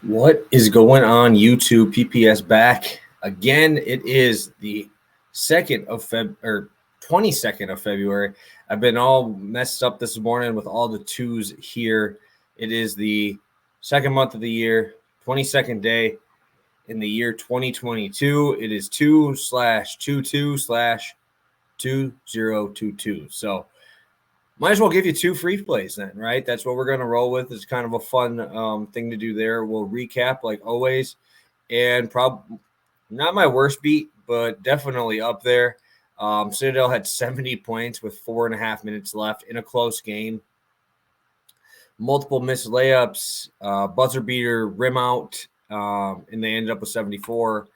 What is going on, YouTube? PPS back again. It is the 22nd of February. I've been all messed up this morning with all the twos here. It is the second month of the year, 22nd day in the year 2022. It is 2/22/2022. So might as well give you two free plays then, right? That's what we're going to roll with. It's kind of a fun thing to do there. We'll recap like always, and probably not my worst beat, but definitely up there. Citadel had 70 points with 4.5 minutes left in a close game. Multiple missed layups, buzzer beater, rim out, and they ended up with 74.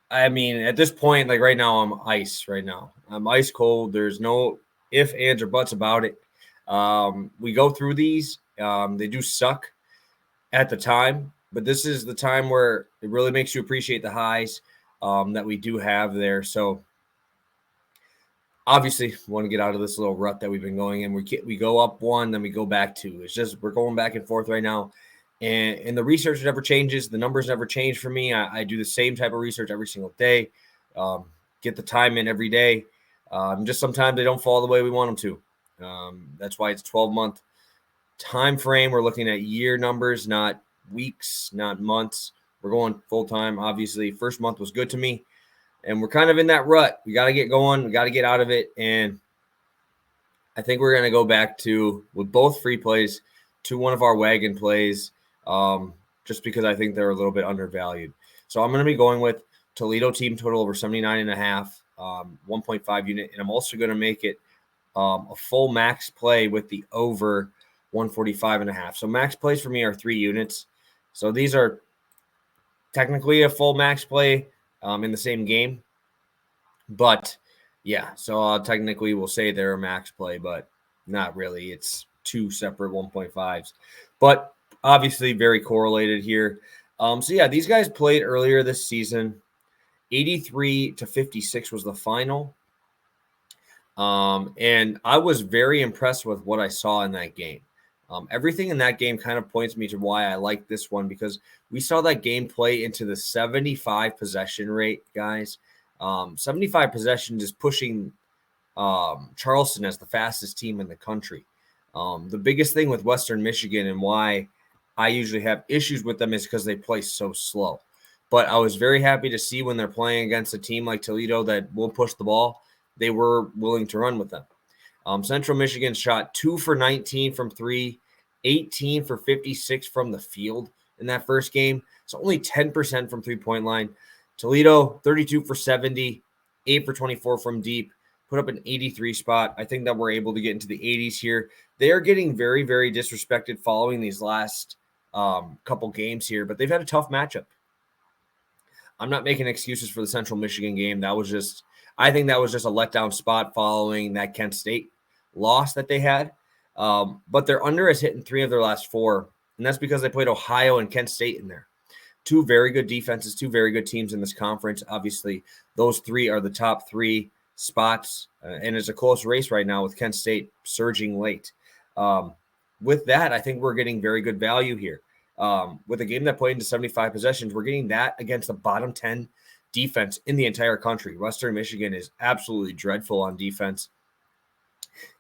I mean, at this point, like right now, I'm ice right now. I'm ice cold. There's no if, ands, or buts about it. We go through these. They do suck at the time, but this is the time where it really makes you appreciate the highs that we do have there. So obviously, we want to get out of this little rut that we've been going in. We go up one, then we go back two. It's just we're going back and forth right now. And the research never changes. The numbers never change for me. I do the same type of research every single day. Get the time in every day. Just sometimes they don't fall the way we want them to. That's why it's 12-month time frame. We're looking at year numbers, not weeks, not months. We're going full-time. Obviously, first month was good to me. And we're kind of in that rut. We got to get going. We got to get out of it. And I think we're going to go back to, with both free plays, to one of our wagon plays. Just because I think they're a little bit undervalued. So I'm going to be going with Toledo team total over 79.5, 1.5 unit. And I'm also going to make it a full max play with the over 145.5. So max plays for me are 3 units. So these are technically a full max play in the same game. But yeah, so technically we'll say they're a max play, but not really. It's 2 separate 1.5s. But obviously very correlated here. So yeah, these guys played earlier this season. 83-56 was the final. And I was very impressed with what I saw in that game. Everything in that game kind of points me to why I like this one, because we saw that game play into the 75 possession rate, guys. 75 possessions is pushing Charleston as the fastest team in the country. The biggest thing with Western Michigan and why I usually have issues with them is because they play so slow. But I was very happy to see when they're playing against a team like Toledo that will push the ball, they were willing to run with them. Central Michigan shot 2 for 19 from 3, 18 for 56 from the field in that first game. So only 10% from three-point line. Toledo, 32 for 70, 8 for 24 from deep, put up an 83 spot. I think that we're able to get into the 80s here. They are getting very, very disrespected following these last couple games here, but they've had a tough matchup. I'm not making excuses for the Central Michigan game. I think that was just a letdown spot following that Kent State loss that they had. But their under has hit in 3 of their last 4, and that's because they played Ohio and Kent State in there. 2 very good defenses, 2 very good teams in this conference. Obviously, those 3 are the top 3 spots, and it's a close race right now with Kent State surging late. With that, I think we're getting very good value here. With a game that played into 75 possessions, we're getting that against the bottom 10 defense in the entire country. Western Michigan is absolutely dreadful on defense.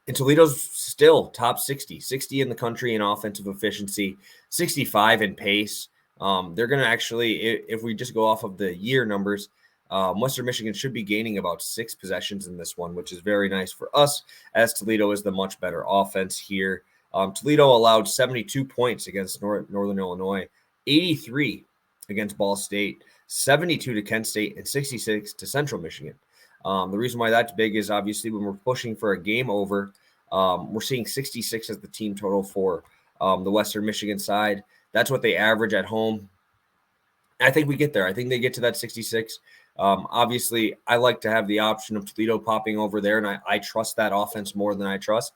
And Toledo's still top 60 in the country in offensive efficiency, 65 in pace. They're going to actually, if we just go off of the year numbers, Western Michigan should be gaining about 6 possessions in this one, which is very nice for us, as Toledo is the much better offense here. Toledo allowed 72 points against Northern Illinois, 83 against Ball State, 72 to Kent State, and 66 to Central Michigan. The reason why that's big is obviously when we're pushing for a game over, we're seeing 66 as the team total for the Western Michigan side. That's what they average at home. I think we get there. I think they get to that 66. Obviously, I like to have the option of Toledo popping over there, and I trust that offense more than I trust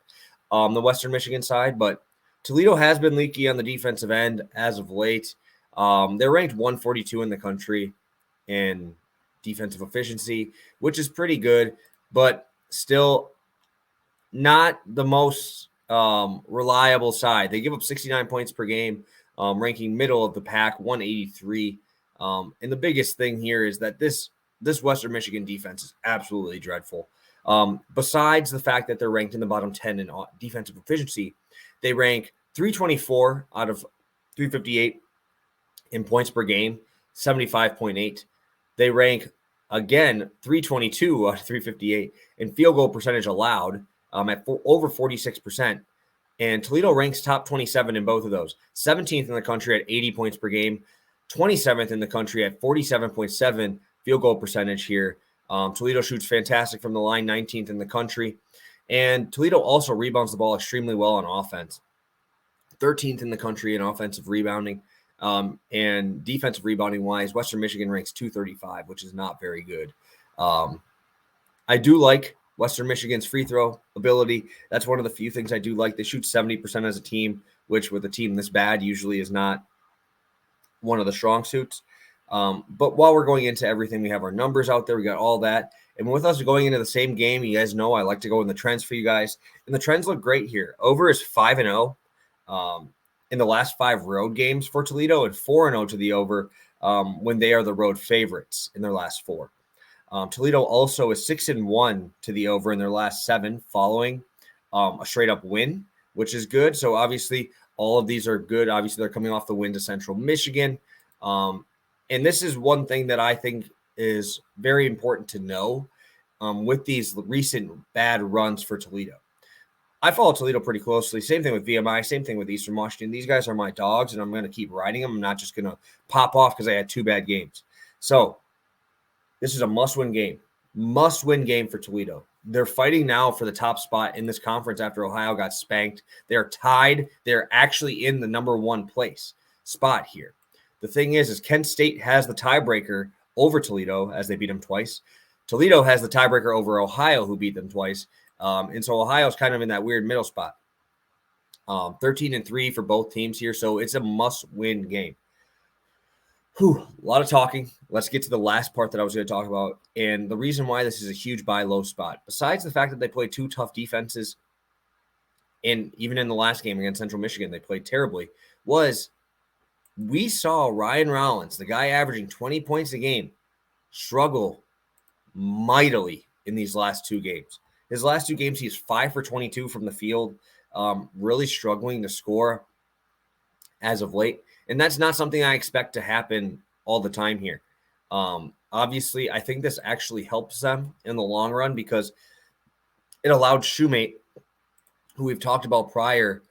the Western Michigan side. But Toledo has been leaky on the defensive end as of late. They're ranked 142 in the country in defensive efficiency, which is pretty good, but still not the most reliable side. They give up 69 points per game. ranking middle of the pack, 183. And the biggest thing here is that this Western Michigan defense is absolutely dreadful. Besides the fact that they're ranked in the bottom 10 in defensive efficiency, they rank 324 out of 358 in points per game, 75.8. They rank, again, 322 out of 358 in field goal percentage allowed at over 46%. And Toledo ranks top 27 in both of those. 17th in the country at 80 points per game, 27th in the country at 47.7 field goal percentage here. Toledo shoots fantastic from the line, 19th in the country. And Toledo also rebounds the ball extremely well on offense. 13th in the country in offensive rebounding. And defensive rebounding wise, Western Michigan ranks 235, which is not very good. I do like Western Michigan's free throw ability. That's one of the few things I do like. They shoot 70% as a team, which with a team this bad usually is not one of the strong suits. But while we're going into everything, we have our numbers out there. We got all that. And with us going into the same game, you guys know I like to go in the trends for you guys. And the trends look great here. Over is 5-0 in the last 5 road games for Toledo, and 4-0 to the over when they are the road favorites in their last 4. Toledo also is 6-1 to the over in their last 7 following a straight up win, which is good. So obviously all of these are good. Obviously they're coming off the win to Central Michigan. And this is one thing that I think is very important to know with these recent bad runs for Toledo. I follow Toledo pretty closely. Same thing with VMI, same thing with Eastern Washington. These guys are my dogs, and I'm going to keep riding them. I'm not just going to pop off because I had 2 bad games. So this is a must-win game. Must-win game for Toledo. They're fighting now for the top spot in this conference after Ohio got spanked. They're tied. They're actually in the number 1 place spot here. The thing is Kent State has the tiebreaker over Toledo as they beat them twice. Toledo has the tiebreaker over Ohio, who beat them twice. And so Ohio's kind of in that weird middle spot. 13-3 for both teams here. So it's a must-win game. A lot of talking. Let's get to the last part that I was going to talk about. And the reason why this is a huge buy-low spot, besides the fact that they played 2 tough defenses, and even in the last game against Central Michigan, they played terribly, was we saw Ryan Rollins, the guy averaging 20 points a game, struggle mightily in these last 2 games. His last 2 games, he's 5 for 22 from the field, really struggling to score as of late. And that's not something I expect to happen all the time here. Obviously, I think this actually helps them in the long run because it allowed Shoemate, who we've talked about prior,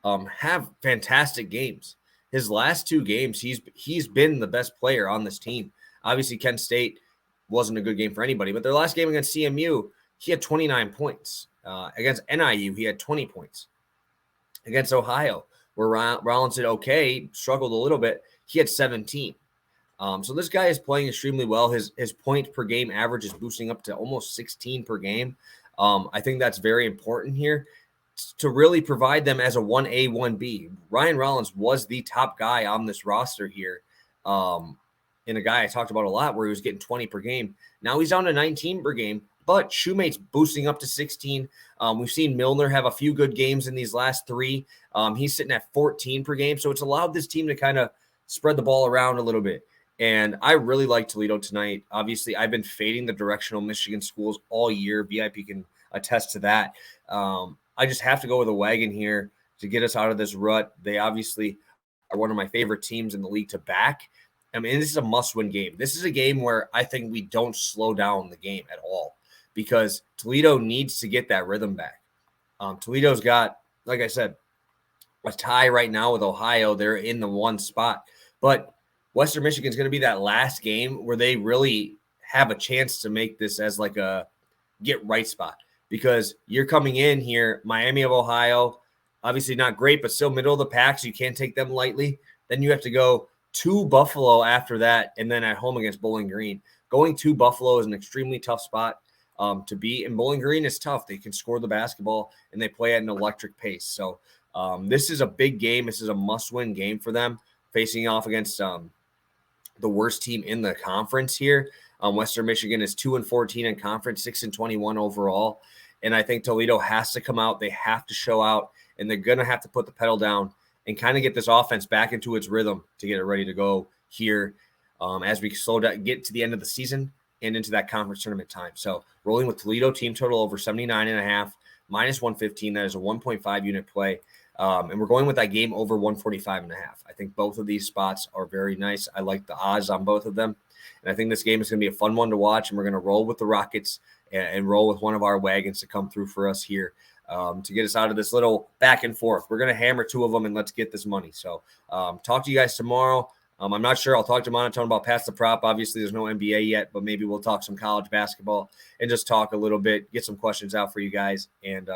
have fantastic games. His last 2 games, he's been the best player on this team. Obviously, Kent State wasn't a good game for anybody, but their last game against CMU, he had 29 points. Against NIU, he had 20 points. Against Ohio, where Rollins did okay, struggled a little bit, he had 17. So this guy is playing extremely well. His point per game average is boosting up to almost 16 per game. I think that's very important here to really provide them as a 1A, 1B. Ryan Rollins was the top guy on this roster here. And a guy I talked about a lot where he was getting 20 per game. Now he's down to 19 per game, but Shoemate's boosting up to 16. We've seen Milner have a few good games in these last 3. He's sitting at 14 per game. So it's allowed this team to kind of spread the ball around a little bit. And I really like Toledo tonight. Obviously, I've been fading the directional Michigan schools all year. VIP can attest to that. I just have to go with a wagon here to get us out of this rut. They obviously are one of my favorite teams in the league to back. I mean, this is a must-win game. This is a game where I think we don't slow down the game at all because Toledo needs to get that rhythm back. Toledo's got, like I said, a tie right now with Ohio. They're in the 1 spot. But Western Michigan's going to be that last game where they really have a chance to make this as like a get-right spot because you're coming in here, Miami of Ohio, obviously not great, but still middle of the pack, so you can't take them lightly. Then you have to go to Buffalo after that, and then at home against Bowling Green. Going to Buffalo is an extremely tough spot to beat, and Bowling Green is tough. They can score the basketball, and they play at an electric pace. So this is a big game. This is a must-win game for them, facing off against the worst team in the conference here. Western Michigan is 2-14 in conference, 6-21 overall, and I think Toledo has to come out. They have to show out, and they're going to have to put the pedal down and kind of get this offense back into its rhythm to get it ready to go here as we slow down, get to the end of the season and into that conference tournament time. So rolling with Toledo team total over 79.5, minus 115. That is a 1.5 unit play. And we're going with that game over 145.5. I think both of these spots are very nice. I like the odds on both of them. And I think this game is going to be a fun one to watch. And we're going to roll with the Rockets and roll with one of our wagons to come through for us here to get us out of this little back and forth. We're going to hammer two of them and let's get this money. So talk to you guys tomorrow. I'm not sure. I'll talk to Monotone about Pass the Prop. Obviously, there's no NBA yet, but maybe we'll talk some college basketball and just talk a little bit, get some questions out for you guys. And,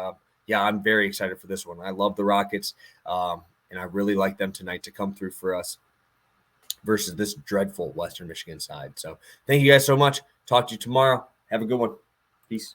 yeah, I'm very excited for this one. I love the Rockets, and I really like them tonight to come through for us versus this dreadful Western Michigan side. So thank you guys so much. Talk to you tomorrow. Have a good one. Peace.